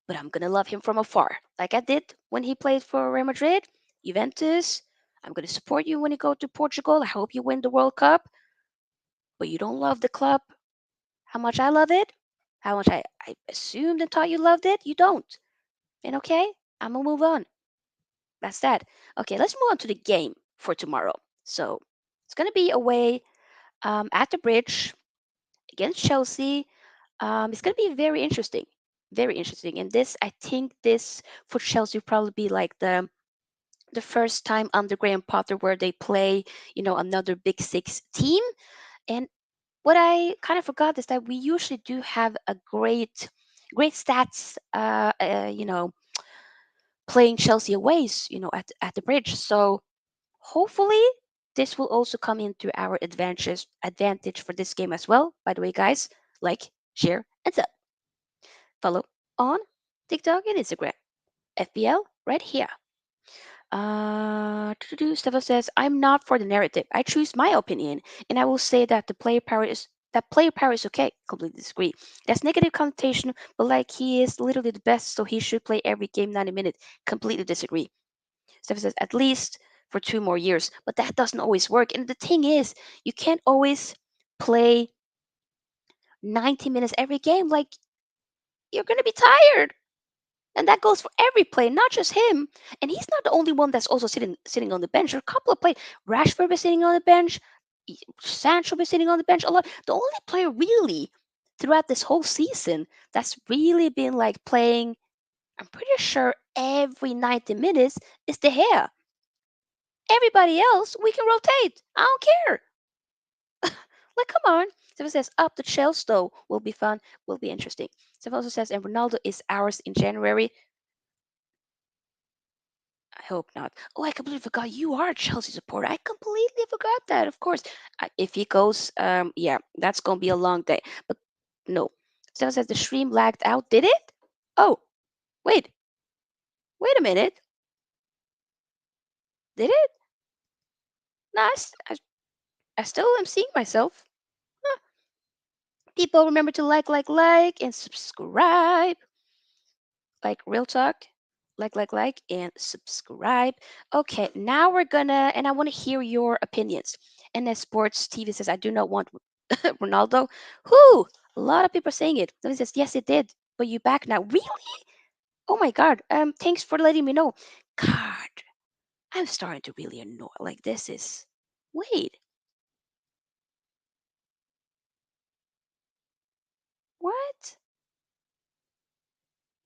but I'm gonna love him from afar, like I did when he played for Real Madrid, Juventus. I'm gonna support you when you go to Portugal. I hope you win the World Cup, but you don't love the club how much I love it, how much I assumed and thought you loved it. You don't. And okay, I'm gonna move on. That's that. Okay, let's move on to the game for tomorrow. So it's gonna be away at the bridge against Chelsea. It's going to be very interesting. Very interesting. And this, I think, this for Chelsea will probably be like the first time under Graham Potter where they play, another Big Six team. And what I kind of forgot is that we usually do have a great stats, playing Chelsea away, at the bridge. So hopefully this will also come into our advantage for this game as well. By the way, guys, like, share, and sub. Follow on TikTok and Instagram. FBL right here. Stefan says, I'm not for the narrative. I choose my opinion, and I will say that player power is okay. Completely disagree. That's negative connotation, but like he is literally the best, so he should play every game 90 minutes. Completely disagree. Stefan says, at least for 2 more years, but that doesn't always work. And the thing is, you can't always play 90 minutes every game. Like you're gonna be tired. And that goes for every player, not just him. And he's not the only one that's also sitting on the bench. There are a couple of players. Rashford is sitting on the bench. Sancho is sitting on the bench a lot. The only player really throughout this whole season that's really been like playing, I'm pretty sure every 90 minutes is De Gea. Everybody else, we can rotate. I don't care. Like, come on. Someone says, up the Chelsea though will be fun, will be interesting. Someone also says, and Ronaldo is ours in January. I hope not. Oh, I completely forgot you are a Chelsea supporter. I completely forgot that. Of course, if he goes, yeah, that's gonna be a long day. But no, someone says the stream lagged out. Did it? Oh, wait, wait a minute. Did it? No, I still am seeing myself. Huh. People remember to like, and subscribe. Like real talk. And subscribe. Okay, now we're gonna, and I want to hear your opinions. NS Sports TV says, I do not want Ronaldo. Who? A lot of people are saying it. Somebody says, yes, it did, but you back now. Really? Oh my God. Thanks for letting me know. God, I'm starting to really annoy. Like this is. Wait, what?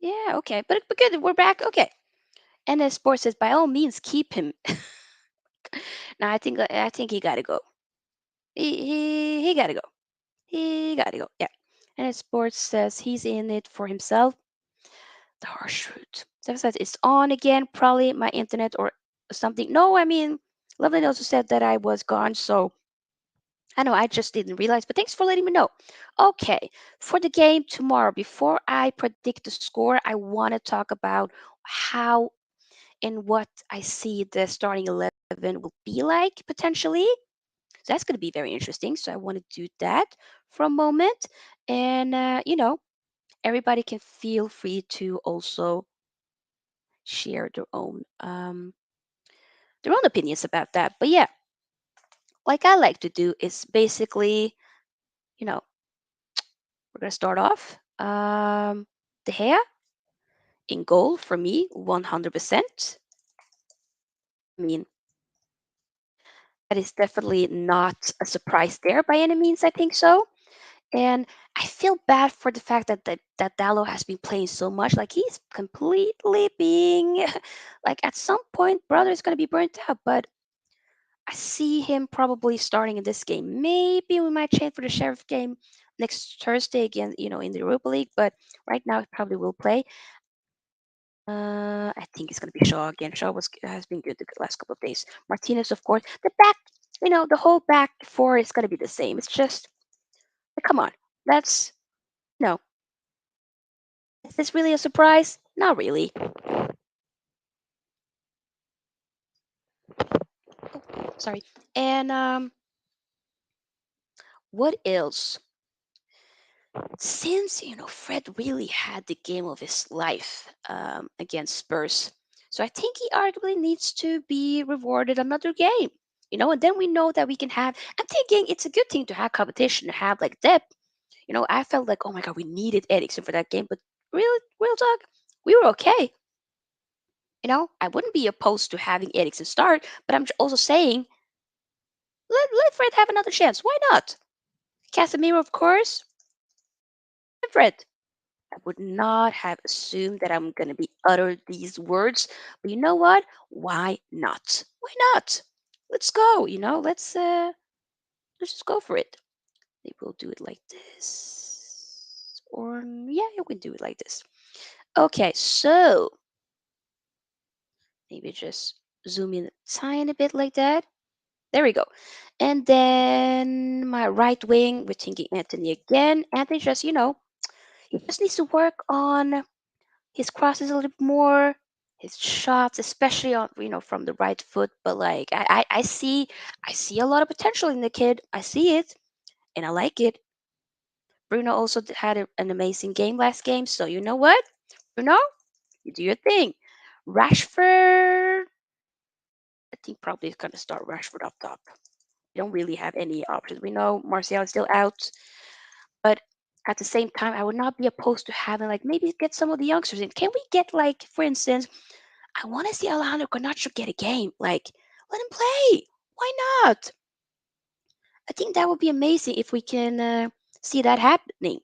Yeah, okay, but good. We're back. Okay. NS Sports says, by all means, keep him. Now I think he got to go. He got to go. He got to go. Yeah. NS Sports says he's in it for himself. The harsh truth. Steph says it's on again. Probably my internet or something. No, I mean, Lovely also said that I was gone, so I know I just didn't realize. But thanks for letting me know. Okay, for the game tomorrow, before I predict the score, I want to talk about how and what I see the starting 11 will be like potentially. So that's going to be very interesting. So I want to do that for a moment, and everybody can feel free to also share their own opinions about that. But yeah, like I like to do is basically, you know, we're gonna start off. De Gea in goal for me, 100%. I mean, that is definitely not a surprise there by any means. I think so. And I feel bad for the fact that Dallo has been playing so much. Like he's completely being like at some point, brother is gonna be burnt out. But I see him probably starting in this game. Maybe we might change for the Sheriff game next Thursday again, in the Europa League. But right now, he probably will play. I think it's gonna be Shaw again. Shaw has been good the last couple of days. Martinez, of course. The back, the whole back four is gonna be the same. It's just, come on, that's no. Is this really a surprise? Not really. Sorry. And what else? Since Fred really had the game of his life against Spurs, so I think he arguably needs to be rewarded another game. And then we know that we can have. I'm thinking it's a good thing to have competition, to have like depth. I felt like, oh my god, we needed Eriksen for that game, but real talk, we were okay. I wouldn't be opposed to having Eriksen start, but I'm also saying let Fred have another chance. Why not? Casemiro, of course. Fred. I would not have assumed that I'm going to be utter these words, but you know what? Why not? Why not? Let's go. Let's just go for it. Maybe we'll do it like this, or yeah, you can do it like this. Okay, so maybe just zoom in a tiny bit like that. There we go. And then my right wing, we're thinking Anthony again. Anthony just, he just needs to work on his crosses a little bit more, his shots, especially on from the right foot. But like I see a lot of potential in the kid. I see it, and I like it. Bruno also had an amazing game last game. So you know what, Bruno, you do your thing. Rashford, I think probably is gonna start Rashford up top. We don't really have any options. We know Martial is still out, but at the same time, I would not be opposed to having like maybe get some of the youngsters in. Can we get like, for instance, I want to see Alejandro Garnacho get a game. Like, let him play. Why not? I think that would be amazing if we can see that happening.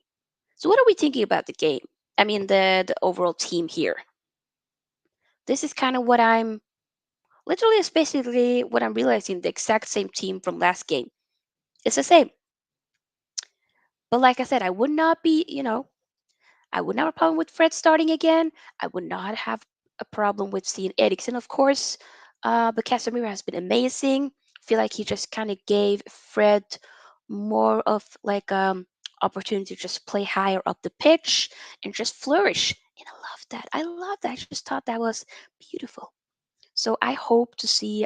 So, what are we thinking about the game? I mean, the overall team here. This is kind of what I'm literally, is basically what I'm realizing. The exact same team from last game. It's the same. But like I said, I would not be, I would not have a problem with Fred starting again. I would not have a problem with seeing Eriksen, of course. But Casemiro has been amazing. Feel like he just kind of gave Fred more of like opportunity to just play higher up the pitch and just flourish. And I love that. I love that. I just thought that was beautiful. So I hope to see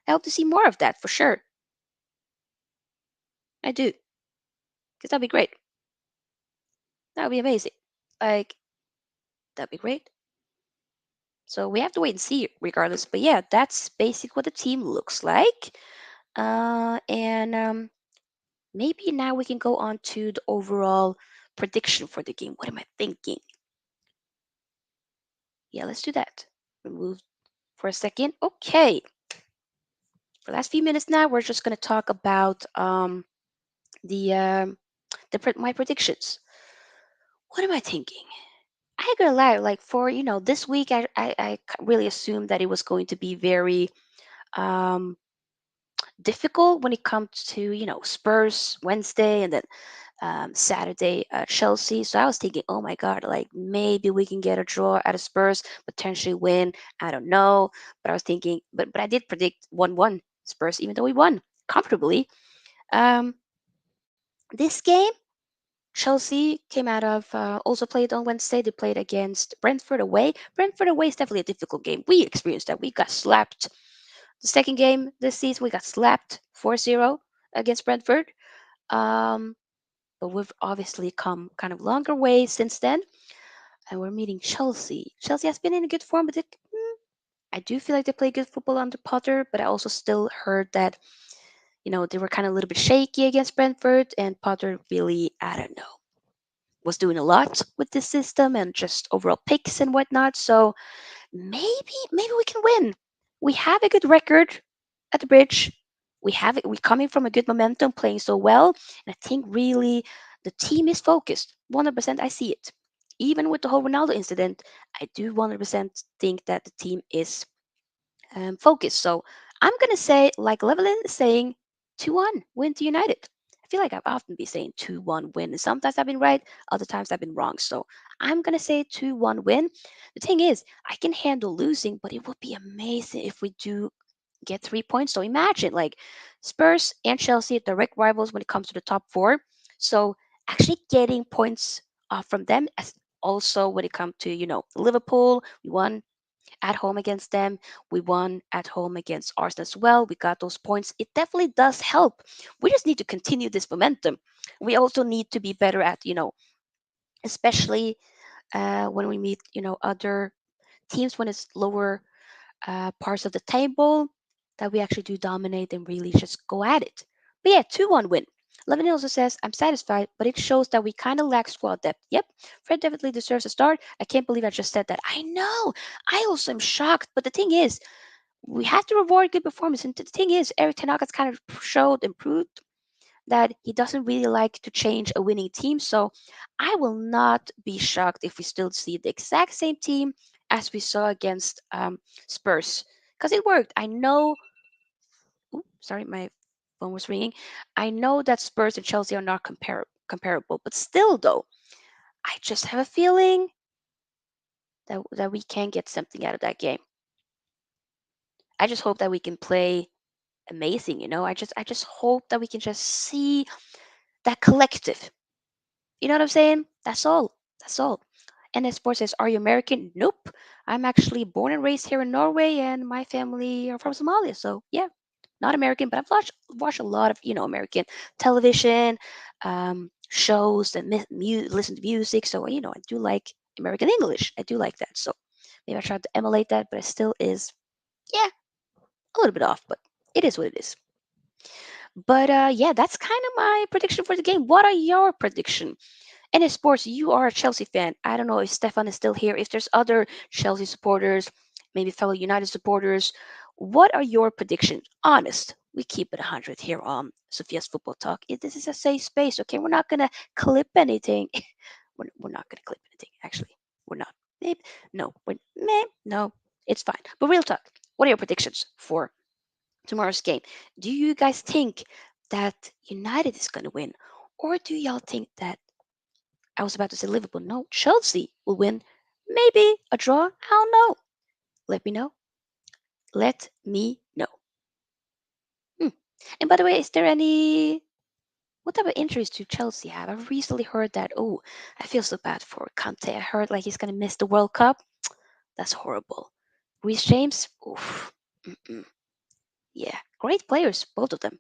more of that for sure. I do, because that'd be great. That would be amazing. Like that'd be great. So we have to wait and see, regardless. But yeah, that's basically what the team looks like. And maybe now we can go on to the overall prediction for the game. What am I thinking? Yeah, let's do that. Remove for a second. Okay. For the last few minutes now, we're just going to talk about the my predictions. What am I thinking? I ain't gonna lie. Like for this week, I really assumed that it was going to be very um difficult when it comes to Spurs Wednesday and then Saturday Chelsea. So I was thinking, oh my god, like maybe we can get a draw out of Spurs, potentially win. I don't know, but I was thinking, but I did predict 1-1 Spurs, even though we won comfortably. Um, this game. Chelsea came out of also played on Wednesday. They played against Brentford away. Brentford away is definitely a difficult game. We experienced that. We got slapped. The second game this season, we got slapped 4-0 against Brentford. Um, but we've obviously come kind of longer way since then. And we're meeting Chelsea. Chelsea has been in a good form, but I do feel like they play good football under Potter. But I also still heard that they were kind of a little bit shaky against Brentford, and Potter really, I don't know, was doing a lot with this system and just overall picks and whatnot. So maybe we can win. We have a good record at the bridge. We coming from a good momentum, playing so well, and I think really the team is focused. 100%, I see it. Even with the whole Ronaldo incident, I do 100% think that the team is focused. So I'm gonna say, like Levelin is saying, 2-1 win to United. I feel like I've often been saying 2-1 win. Sometimes I've been right, other times I've been wrong. So I'm gonna say 2-1 win. The thing is, I can handle losing, but it would be amazing if we do get 3 points. So imagine like Spurs and Chelsea, direct rivals when it comes to the top four. So actually getting points from them, as also when it comes to Liverpool, we won at home against them. We won at home against Arsenal as well. We got those points. It definitely does help. We just need to continue this momentum. We also need to be better at, especially when we meet, other teams when it's lower parts of the table, that we actually do dominate and really just go at it. But yeah, 2-1 win. Levin also says, I'm satisfied, but it shows that we kind of lack squad depth. Yep, Fred definitely deserves a start. I can't believe I just said that. I know. I also am shocked. But the thing is, we have to reward good performance. And the thing is, Erik Ten Hag has kind of showed and proved that he doesn't really like to change a winning team. So I will not be shocked if we still see the exact same team as we saw against Spurs, because it worked. I know. Ooh, sorry, my phone was ringing. I know that Spurs and Chelsea are not comparable, but still, though, I just have a feeling that we can get something out of that game. I just hope that we can play amazing. I just hope that we can just see that collective. You know what I'm saying? That's all. That's all. And then Sports says, are you American? Nope. I'm actually born and raised here in Norway, and my family are from Somalia. So yeah, not American, but I've watched a lot of American television, shows, and listen to music. So I do like American English. I do like that. So maybe I tried to emulate that, but it still is, yeah, a little bit off. But it is what it is. But yeah, that's kind of my prediction for the game. What are your predictions? And in sports, you are a Chelsea fan. I don't know if Stefan is still here. If there's other Chelsea supporters, maybe fellow United supporters, what are your predictions? Honest. We keep it 100 here on Sofia's Football Talk. This is a safe space, okay? We're not going to clip anything. We're not going to clip anything, actually. We're not. Maybe. No. No. It's fine. But real talk, what are your predictions for tomorrow's game? Do you guys think that United is going to win? Or do y'all think that I was about to say Liverpool. No, Chelsea will win. Maybe a draw. I don't know. Let me know. Let me know. Hmm. And by the way, is there any what type of injuries do Chelsea have? I've recently heard that. Oh, I feel so bad for Kante. I heard like he's gonna miss the World Cup. That's horrible. Reece James. Oof. Mm-mm. Yeah, great players, both of them.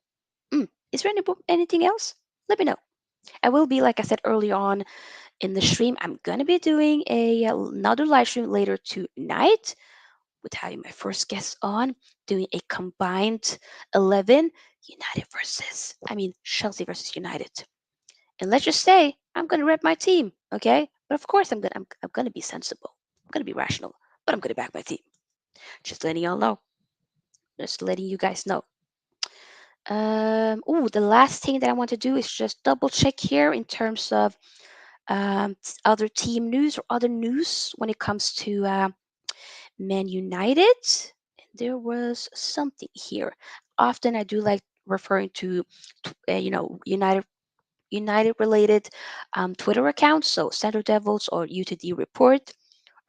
Is there anything else? Let me know. I will be, like I said earlier on in the stream, I'm gonna be doing another live stream later tonight with having my first guest on, doing a combined 11 United Chelsea versus United. And let's just say I'm gonna rep my team, okay? But of course I'm gonna be sensible. I'm gonna be rational, but I'm gonna back my team. Just letting y'all know. Just letting you guys know. The last thing that I want to do is just double check here in terms of other team news or other news when it comes to Man United. There was something here. Often I do like referring to, United related Twitter accounts. So Center Devils or UTD Report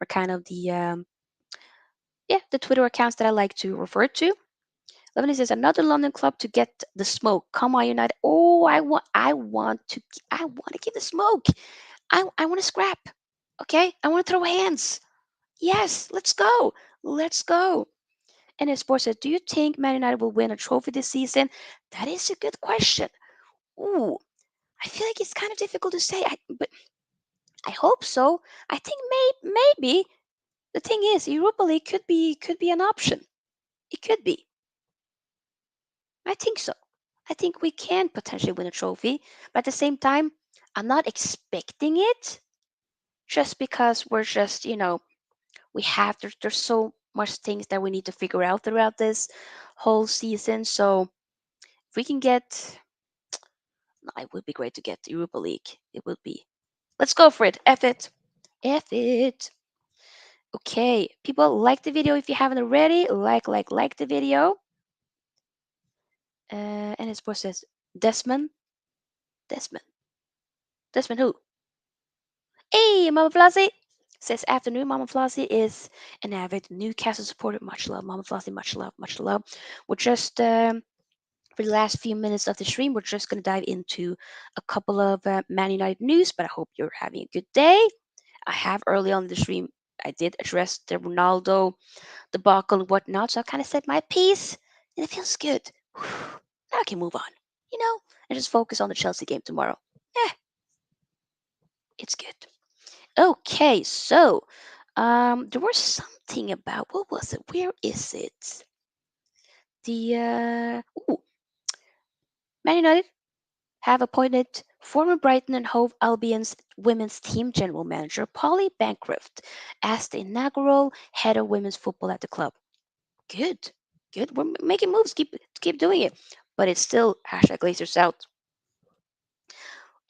are kind of the Twitter accounts that I like to refer to. Lebanon says another London club to get the smoke. Come on, United. Oh, I want to give the smoke. I want to scrap. Okay, I want to throw hands. Yes, let's go. Let's go. And in sports says, do you think Man United will win a trophy this season? That is a good question. Ooh, I feel like it's kind of difficult to say, but I hope so. I think maybe the thing is Europa League could be an option. It could be. I think so. I think we can potentially win a trophy, but at the same time, I'm not expecting it just because we're just there's so much things that we need to figure out throughout this whole season. So if we can get, no, it would be great to get the Europa League. It would be. Let's go for it. F it. F it. Okay, people, like the video if you haven't already. Like the video. And his boss says, Desmond, Desmond, Desmond who? Hey, Mama Flossie! Says afternoon. Mama Flossie is an avid Newcastle supporter. Much love, Mama Flossie. Much love, much love. We're just for the last few minutes of the stream, we're just going to dive into a couple of Man United news. But I hope you're having a good day. I have early on in the stream, I did address the Ronaldo debacle and whatnot, so I kind of said my piece, and it feels good. Now I can move on, you know, and just focus on the Chelsea game tomorrow. Eh, it's good. Okay, so there was something about what was it? Where is it? The Man United have appointed former Brighton and Hove Albion's women's team general manager Polly Bancroft as the inaugural head of women's football at the club. Good, good. We're making moves. Keep doing it. But it's still hashtag Glazers out.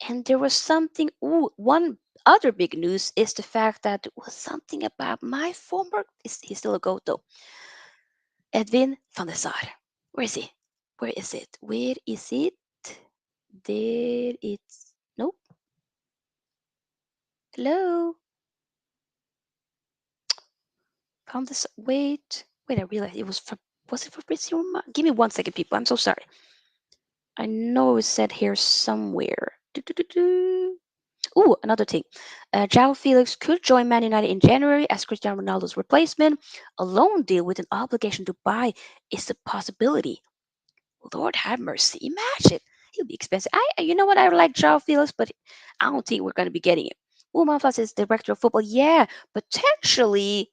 And there was something. Ooh, one other big news is the fact that there was something about my former. He's still a goat though. Edwin van der Sar. Where is he? Where is it? Where is it? There it's. Nope. Hello. Found this. Wait. Wait. I realized it was. Was it Fabrizio? Give me 1 second, people. I'm so sorry. I know it was said here somewhere. Ooh, another thing. João Felix could join Man United in January as Cristiano Ronaldo's replacement. A loan deal with an obligation to buy is a possibility. Lord have mercy. Imagine. He'll be expensive. You know what? I like João Felix, but I don't think we're going to be getting it. Manfas is director of football. Yeah, potentially,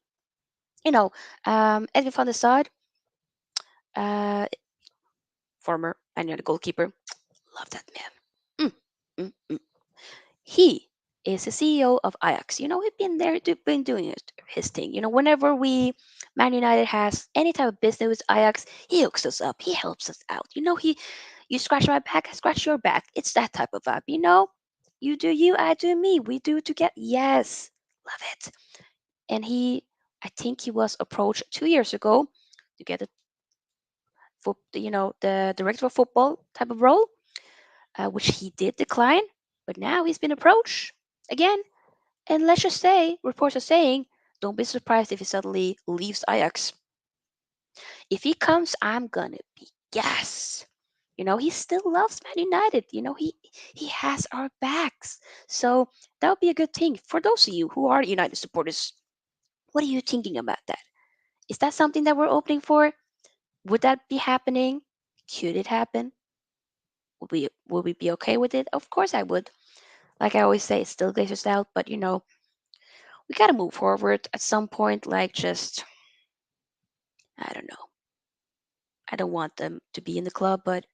you know, Edwin van der Sar, uh, former Man United goalkeeper. Love that man. Mm. He is the CEO of Ajax. He's been there, been doing his thing. Whenever Man United has any type of business with Ajax, he hooks us up. He helps us out. You scratch my back, I scratch your back. It's that type of vibe. You do you, I do me. We do it together. Yes, love it. And I think he was approached 2 years ago to get the director of football type of role, which he did decline. But now he's been approached again. And let's just say, reports are saying, don't be surprised if he suddenly leaves Ajax. If he comes, I'm gonna be yes. He still loves Man United. He has our backs. So that would be a good thing for those of you who are United supporters. What are you thinking about that? Is that something that we're opening for? Would that be happening? Could it happen? Would we be okay with it? Of course I would. Like I always say, it's still Glazers out, but we gotta move forward at some point. Like just I don't know. I don't want them to be in the club, but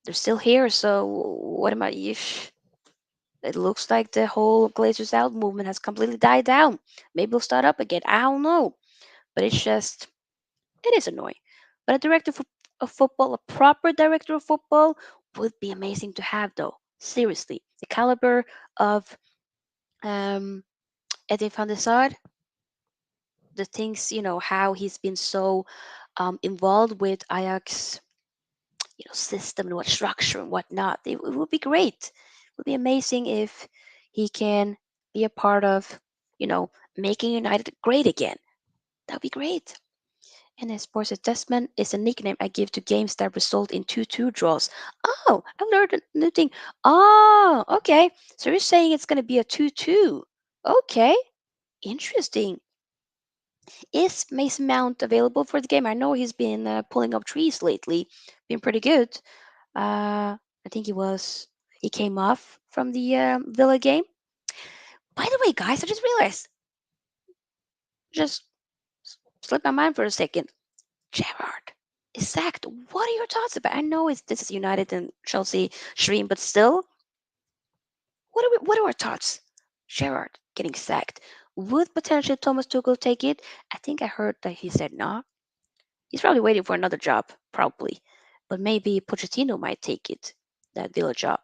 they're still here. So what am I? It looks like the whole Glazers out movement has completely died down. Maybe we'll start up again. I don't know, but it is annoying. But a director of football, a proper director of football, would be amazing to have, though. Seriously, the caliber of um, Edwin van der Sar, the things how he's been so involved with Ajax system and what structure and whatnot. It would be great. It would be amazing if he can be a part of, making United great again. That would be great. And as sports assessment is a nickname I give to games that result in 2-2 draws. Oh, I've learned a new thing. Oh, okay. So you're saying it's going to be a 2-2. Okay, interesting. Is Mason Mount available for the game? I know he's been pulling up trees lately, been pretty good. I think he came off from the Villa game. By the way, guys, I just realized, just slipped my mind for a second. Gerrard is sacked. What are your thoughts about? I know this is United and Chelsea stream, but still, what are our thoughts? Gerrard getting sacked. Would potentially Thomas Tuchel take it? I think I heard that he said no. He's probably waiting for another job, probably. But maybe Pochettino might take it, that Villa job.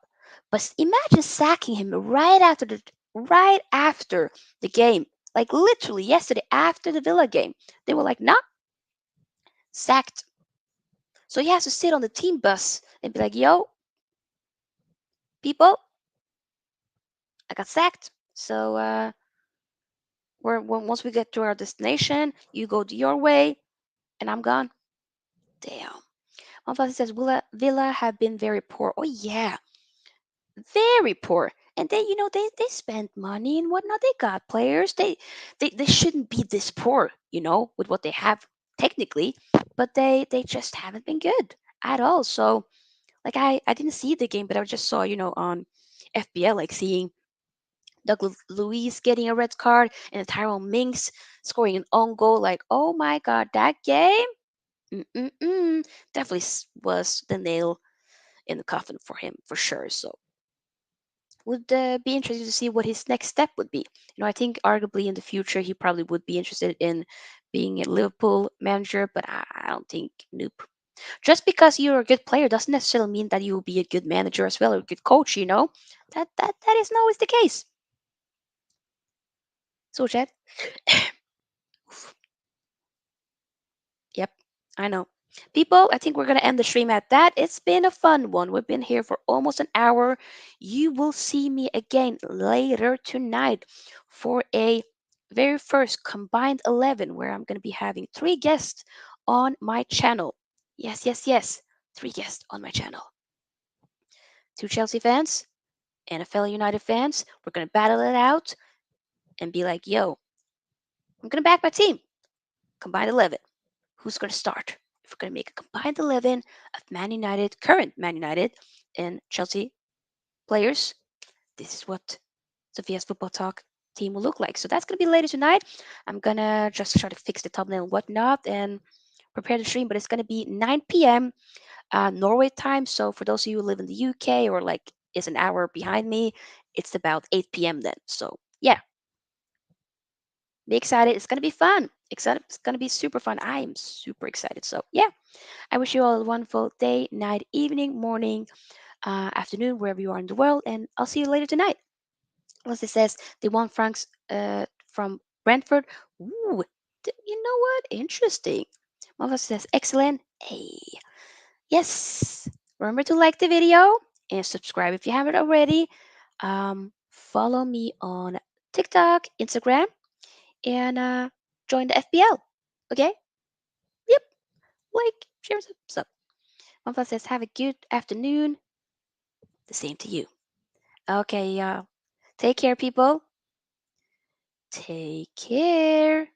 But imagine sacking him right after the game. Like literally yesterday after the Villa game. They were like, nah, sacked. So he has to sit on the team bus and be like, yo, people, I got sacked. So once we get to our destination, you go your way and I'm gone. Damn. My father says Villa have been very poor. Oh yeah, very poor. And they spent money and whatnot. They got players. They shouldn't be this poor, with what they have technically, but they just haven't been good at all. So like I didn't see the game, but I just saw on FBL like seeing Douglas Luiz getting a red card and Tyrone Minks scoring an own goal. Like, oh my god, that game definitely was the nail in the coffin for him for sure. So would be interested to see what his next step would be. I think arguably in the future he probably would be interested in being a Liverpool manager, but I don't think nope. Just because you're a good player doesn't necessarily mean that you will be a good manager as well or a good coach. That is not always the case. So, Chad, yep, I know. People, I think we're going to end the stream at that. It's been a fun one. We've been here for almost an hour. You will see me again later tonight for a very first combined 11 where I'm going to be having three guests on my channel. Yes, yes, yes. Three guests on my channel. Two Chelsea fans and a fellow United fans. We're going to battle it out and be like, yo, I'm going to back my team. Combined 11. Who's going to start? If we're going to make a combined 11 of Man United, current Man United, and Chelsea players, this is what Sofia's Football Talk team will look like. So that's going to be later tonight. I'm going to just try to fix the thumbnail and whatnot and prepare the stream, but it's going to be 9 p.m. Norway time. So for those of you who live in the UK or like is an hour behind me, it's about 8 p.m. then. So yeah, be excited. It's going to be fun. Excited. It's going to be super fun. I am super excited. So yeah, I wish you all a wonderful day, night, evening, morning, afternoon, wherever you are in the world, and I'll see you later tonight. Once it says the one Franks from Brentford. Ooh, you know what? Interesting. Mother says excellent. Hey, yes. Remember to like the video and subscribe if you haven't already. Follow me on TikTok, Instagram, and join the FBL. Okay? Yep. Like, share, sub. Mother says have a good afternoon. The same to you. Okay, take care, people. Take care.